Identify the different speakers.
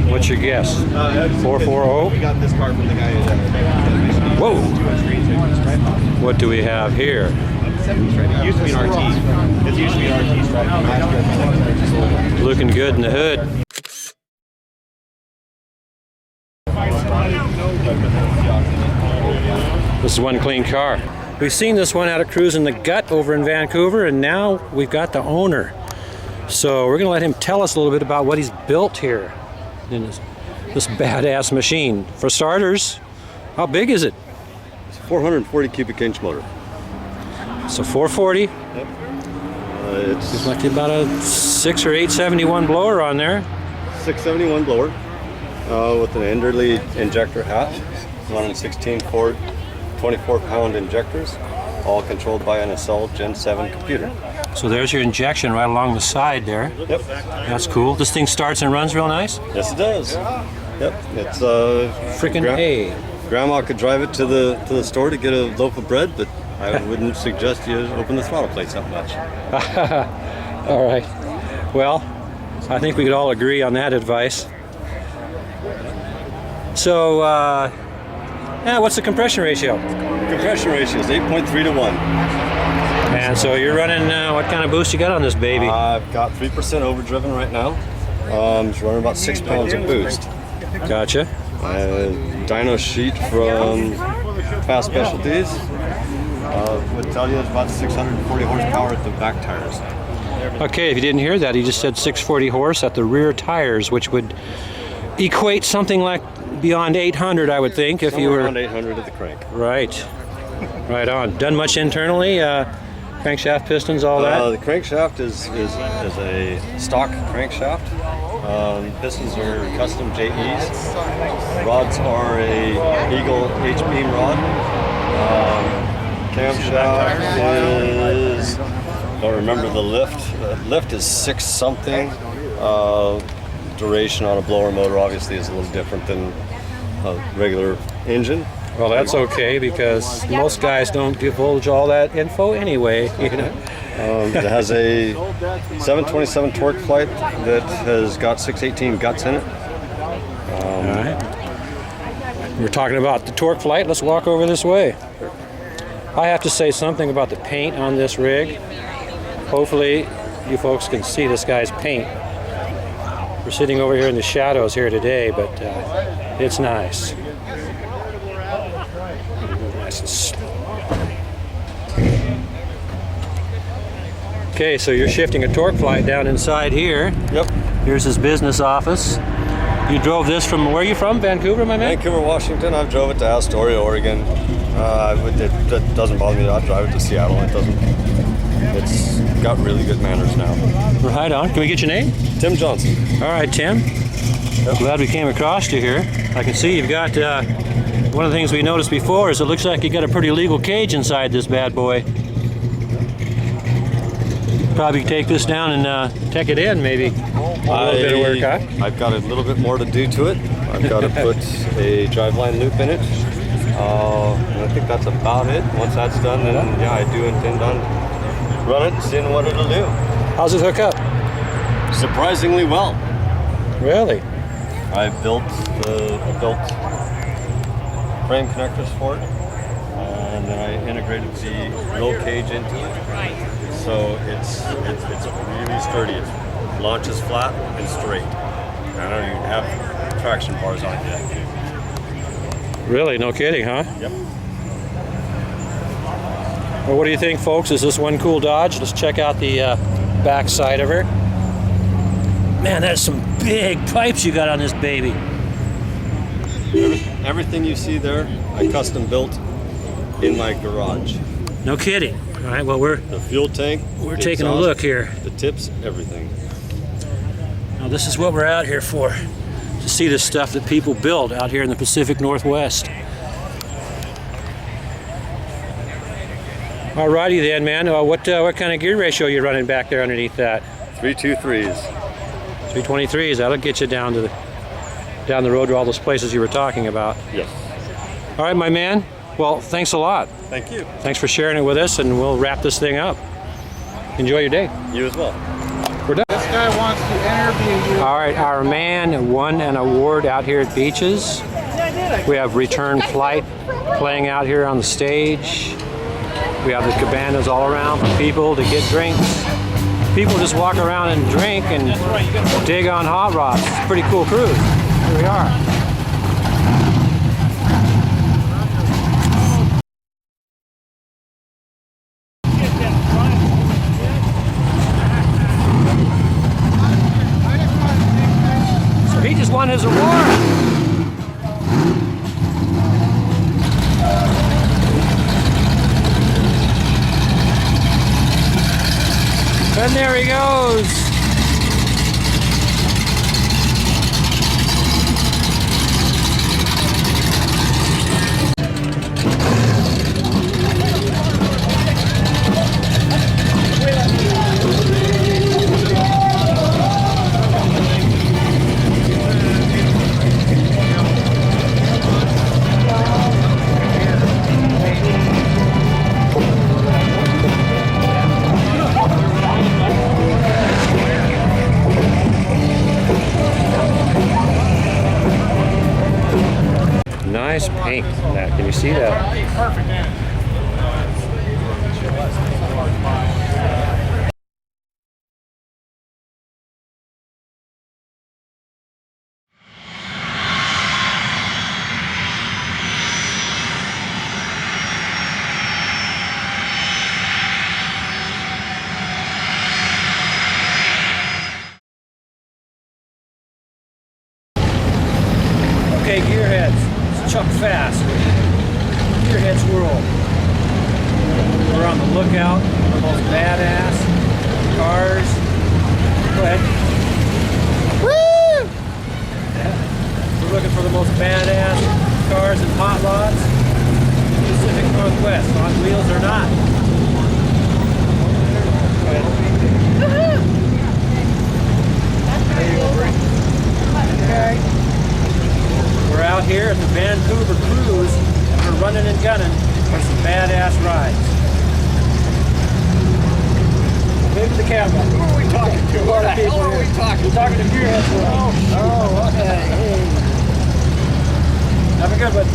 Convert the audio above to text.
Speaker 1: What's your guess? 440?
Speaker 2: We got this car from the guy who
Speaker 1: Whoa! What do we have here?
Speaker 2: It used to be an RT. It's usually an RT stripe.
Speaker 1: Looking good in the hood. This is one clean car. We've seen this one out of cruising the gut over in Vancouver, and now we've got the owner. So we're gonna let him tell us a little bit about what he's built here in this badass machine. For starters, how big is it?
Speaker 3: It's a 440 cubic inch motor.
Speaker 1: So 440.
Speaker 3: Yep.
Speaker 1: It's like about a 6 or 871 blower on there.
Speaker 3: 671 blower with an Enderley injector hat, running 16 Ford 24-pound injectors, all controlled by an Assault Gen 7 computer.
Speaker 1: So there's your injection right along the side there.
Speaker 3: Yep.
Speaker 1: That's cool. This thing starts and runs real nice?
Speaker 3: Yes, it does. Yep. It's
Speaker 1: freaking A.
Speaker 3: Grandma could drive it to the store to get a loaf of bread, but I wouldn't suggest you open the throttle plates that much.
Speaker 1: All right. Well, I think we could all agree on that advice. So, what's the compression ratio?
Speaker 3: Compression ratio is 8.3 to 1.
Speaker 1: And so you're running, what kind of boost you got on this baby?
Speaker 3: I've got 3% overdriven right now. It's running about 6 pounds of boost.
Speaker 1: Gotcha.
Speaker 3: Dyno sheet from Fasst Specialties would tell you it's about 640 horsepower at the back tires.
Speaker 1: Okay, if you didn't hear that, he just said 640 horse at the rear tires, which would equate something like beyond 800, I would think, if you were
Speaker 3: around 800 at the crank.
Speaker 1: Right. Right on. Done much internally? Crankshaft, pistons, all that?
Speaker 3: The crankshaft is a stock crankshaft. Pistons are custom JEs. Rods are a Eagle H-beam rod. Camshaft is, don't remember the lift. The lift is 6 something. Duration on a blower motor obviously is a little different than a regular engine.
Speaker 1: Well, that's okay, because most guys don't divulge all that info anyway. You know?
Speaker 3: It has a 727 torque flight that has got 618 guts in it.
Speaker 1: All right. We're talking about the torque flight. Let's walk over this way. I have to say something about the paint on this rig. Hopefully you folks can see this guy's paint. We're sitting over here in the shadows here today, but it's nice. Okay, so you're shifting a torque flight down inside here.
Speaker 3: Yep.
Speaker 1: Here's his business office. You drove this from, where are you from? Vancouver, my man?
Speaker 3: Vancouver, Washington. I've drove it to Astoria, Oregon. It doesn't bother me to drive it to Seattle. It's got really good manners now.
Speaker 1: Right on. Can we get your name?
Speaker 3: Tim Johnson.
Speaker 1: All right, Tim. Yep. Glad we came across you here. I can see you've got, one of the things we noticed before is it looks like you got a pretty legal cage inside this bad boy. Probably take this down and tech it in, maybe. A little bit of work, huh?
Speaker 3: I've got a little bit more to do to it. I've got to put a driveline loop in it. And I think that's about it. Once that's done, then yeah, I do intend on running it and seeing what it'll do.
Speaker 1: How's it hook up?
Speaker 3: Surprisingly well.
Speaker 1: Really?
Speaker 3: I built frame connectors for it, and then I integrated the roll cage into it. So it's really sturdy. It launches flat and straight. I don't even have traction bars on it yet.
Speaker 1: Really? No kidding, huh?
Speaker 3: Yep.
Speaker 1: Well, what do you think, folks? Is this one cool Dodge? Let's check out the back side of her. Man, that's some big pipes you got on this baby.
Speaker 3: Everything you see there, I custom built in my garage.
Speaker 1: No kidding. All right, well,
Speaker 3: the fuel tank,
Speaker 1: we're taking a look here.
Speaker 3: The tips, everything.
Speaker 1: Now, this is what we're out here for, to see the stuff that people build out here in the Pacific Northwest. Alrighty then, man. What kind of gear ratio are you running back there underneath that?
Speaker 3: 323s.
Speaker 1: 323s. That'll get you down the road to all those places you were talking about.
Speaker 3: Yes.
Speaker 1: All right, my man. Well, thanks a lot.
Speaker 3: Thank you.
Speaker 1: Thanks for sharing it with us, and we'll wrap this thing up. Enjoy your day.
Speaker 3: You as well.
Speaker 1: We're done.
Speaker 4: guy wants to interview you.
Speaker 1: All right, our man won an award out here at Beaches. We have Return Flight playing out here on the stage. We have the cabanas all around for people to get drinks. People just walk around and drink and dig on hot rods. It's a pretty cool cruise. Here we are. So he just won his award. And there he goes. Nice paint on that. Can you see that? Okay, gearheads. Chuck Fasst, GearHeadsWorld. We're on the lookout for the most badass cars. Go ahead. Woo! We're looking for the most badass cars and hot rods in the Pacific Northwest, on wheels or not. Go ahead. There you go, Bree. Okay. We're out here at the Vancouver Cruise, and we're running and gunning for some badass rides. Wave to the camera. Who are we talking to? What the hell are we talking to? We're talking to GearHeadsWorld. Oh, okay. Hey. Have a good one.